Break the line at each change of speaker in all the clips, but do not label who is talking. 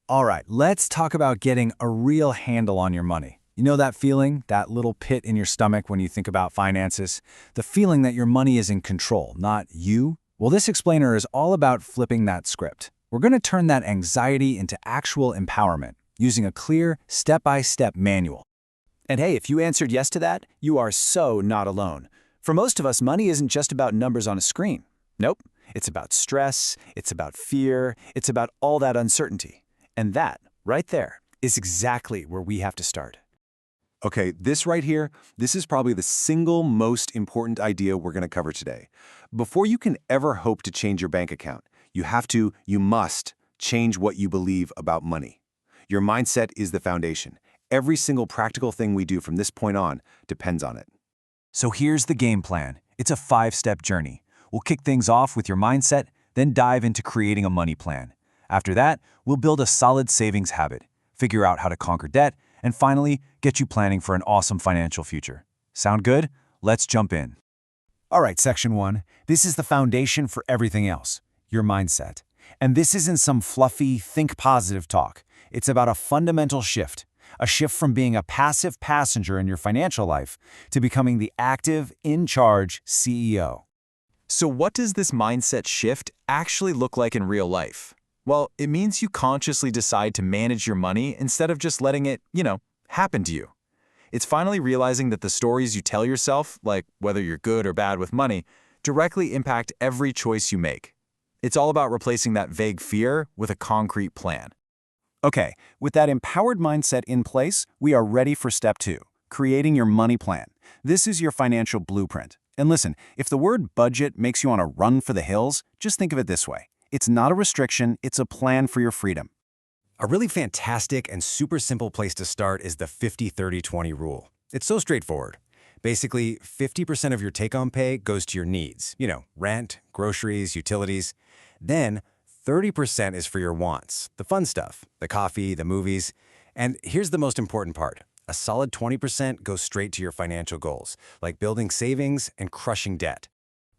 All right, let's talk about getting a real handle on your money. You know that feeling, that little pit in your stomach when you think about finances? The feeling that your money is in control, not you? Well, this explainer is all about flipping that script. We're going to turn that anxiety into actual empowerment using a clear, step-by-step manual.
And hey, if you answered yes to that, you are so not alone. For most of us, money isn't just about numbers on a screen. Nope, it's about stress, it's about fear, it's about all that uncertainty. And that, right there, is exactly where we have to start.
Okay, this right here, this is probably the single most important idea we're going to cover today. Before you can ever hope to change your bank account, you must change what you believe about money. Your mindset is the foundation. Every single practical thing we do from this point on depends on it.
So here's the game plan. It's a 5-step journey. We'll kick things off with your mindset, then dive into creating a money plan. After that, we'll build a solid savings habit, figure out how to conquer debt, and finally, get you planning for an awesome financial future. Sound good? Let's jump in.
All right, Section 1. This is the foundation for everything else, your mindset. And this isn't some fluffy, think positive talk. It's about a fundamental shift, a shift from being a passive passenger in your financial life to becoming the active, in-charge CEO.
So what does this mindset shift actually look like in real life? Well, it means you consciously decide to manage your money instead of just letting it, happen to you. It's finally realizing that the stories you tell yourself, like whether you're good or bad with money, directly impact every choice you make. It's all about replacing that vague fear with a concrete plan.
Okay, with that empowered mindset in place, we are ready for step 2, creating your money plan. This is your financial blueprint. And listen, if the word budget makes you want to run for the hills, just think of it this way. It's not a restriction, it's a plan for your freedom.
A really fantastic and super simple place to start is the 50-30-20 rule. It's so straightforward. Basically, 50% of your take-home pay goes to your needs, rent, groceries, utilities. Then 30% is for your wants, the fun stuff, the coffee, the movies. And here's the most important part. A solid 20% goes straight to your financial goals, like building savings and crushing debt.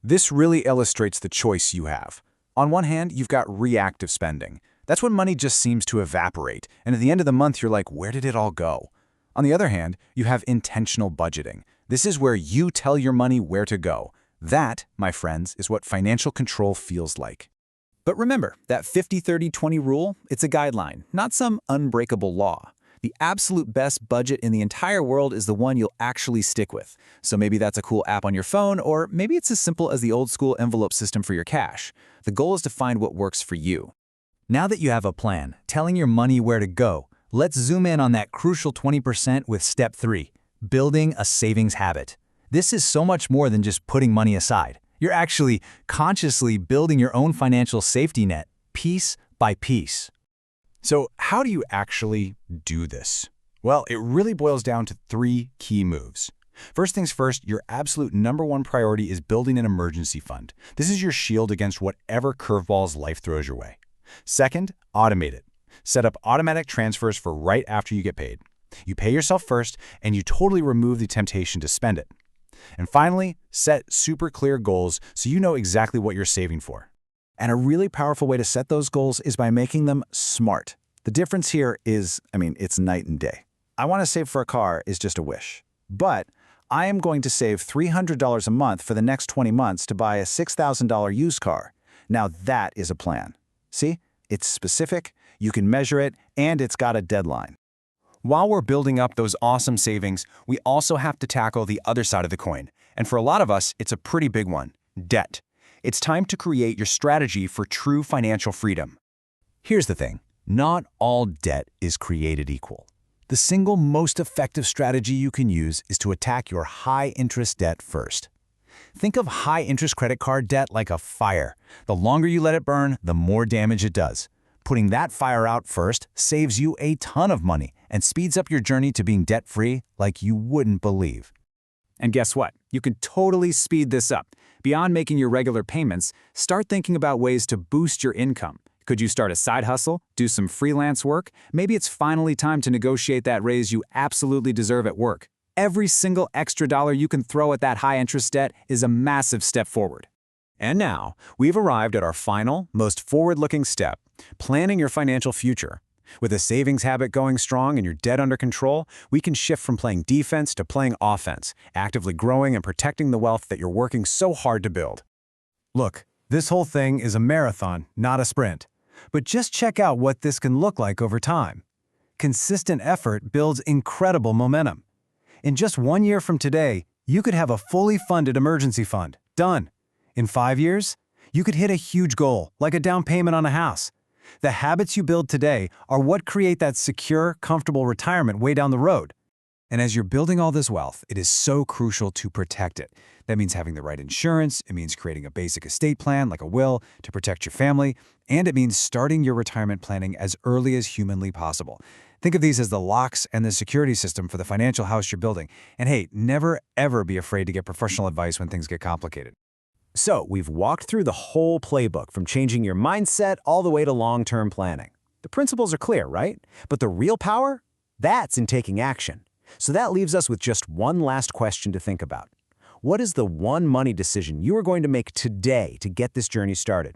This really illustrates the choice you have. On one hand, you've got reactive spending. That's when money just seems to evaporate, and at the end of the month, you're like, where did it all go? On the other hand, you have intentional budgeting. This is where you tell your money where to go. That, my friends, is what financial control feels like.
But remember, that 50-30-20 rule, it's a guideline, not some unbreakable law. The absolute best budget in the entire world is the one you'll actually stick with. So maybe that's a cool app on your phone, or maybe it's as simple as the old-school envelope system for your cash. The goal is to find what works for you.
Now that you have a plan, telling your money where to go, let's zoom in on that crucial 20% with step 3, building a savings habit. This is so much more than just putting money aside. You're actually consciously building your own financial safety net, piece by piece. So how do you actually do this? Well, it really boils down to 3 key moves. First things first, your absolute #1 priority is building an emergency fund. This is your shield against whatever curveballs life throws your way. Second, automate it. Set up automatic transfers for right after you get paid. You pay yourself first, and you totally remove the temptation to spend it. And finally, set super clear goals so you know exactly what you're saving for. And a really powerful way to set those goals is by making them SMART. The difference here is, it's night and day. I want to save for a car is just a wish. But I am going to save $300 a month for the next 20 months to buy a $6,000 used car. Now that is a plan. See? It's specific, you can measure it, and it's got a deadline. While we're building up those awesome savings, we also have to tackle the other side of the coin. And for a lot of us, it's a pretty big one: debt. It's time to create your strategy for true financial freedom. Here's the thing. Not all debt is created equal. The single most effective strategy you can use is to attack your high-interest debt first. Think of high-interest credit card debt like a fire. The longer you let it burn, the more damage it does. Putting that fire out first saves you a ton of money and speeds up your journey to being debt-free like you wouldn't believe.
And guess what? You can totally speed this up. Beyond making your regular payments, start thinking about ways to boost your income. Could you start a side hustle, do some freelance work? Maybe it's finally time to negotiate that raise you absolutely deserve at work. Every single extra dollar you can throw at that high-interest debt is a massive step forward.
And now, we've arrived at our final, most forward-looking step, planning your financial future.
With a savings habit going strong and your debt under control, we can shift from playing defense to playing offense, actively growing and protecting the wealth that you're working so hard to build. Look, this whole thing is a marathon, not a sprint. But just check out what this can look like over time. Consistent effort builds incredible momentum. In just 1 year from today, you could have a fully funded emergency fund. Done. In 5 years, you could hit a huge goal, like a down payment on a house. The habits you build today are what create that secure, comfortable retirement way down the road. And as you're building all this wealth, it is so crucial to protect it. That means having the right insurance, it means creating a basic estate plan like a will to protect your family, and it means starting your retirement planning as early as humanly possible. Think of these as the locks and the security system for the financial house you're building. And hey, never ever be afraid to get professional advice when things get complicated.
So, we've walked through the whole playbook from changing your mindset all the way to long-term planning. The principles are clear, right? But the real power? That's in taking action. So that leaves us with just one last question to think about. What is the one money decision you are going to make today to get this journey started?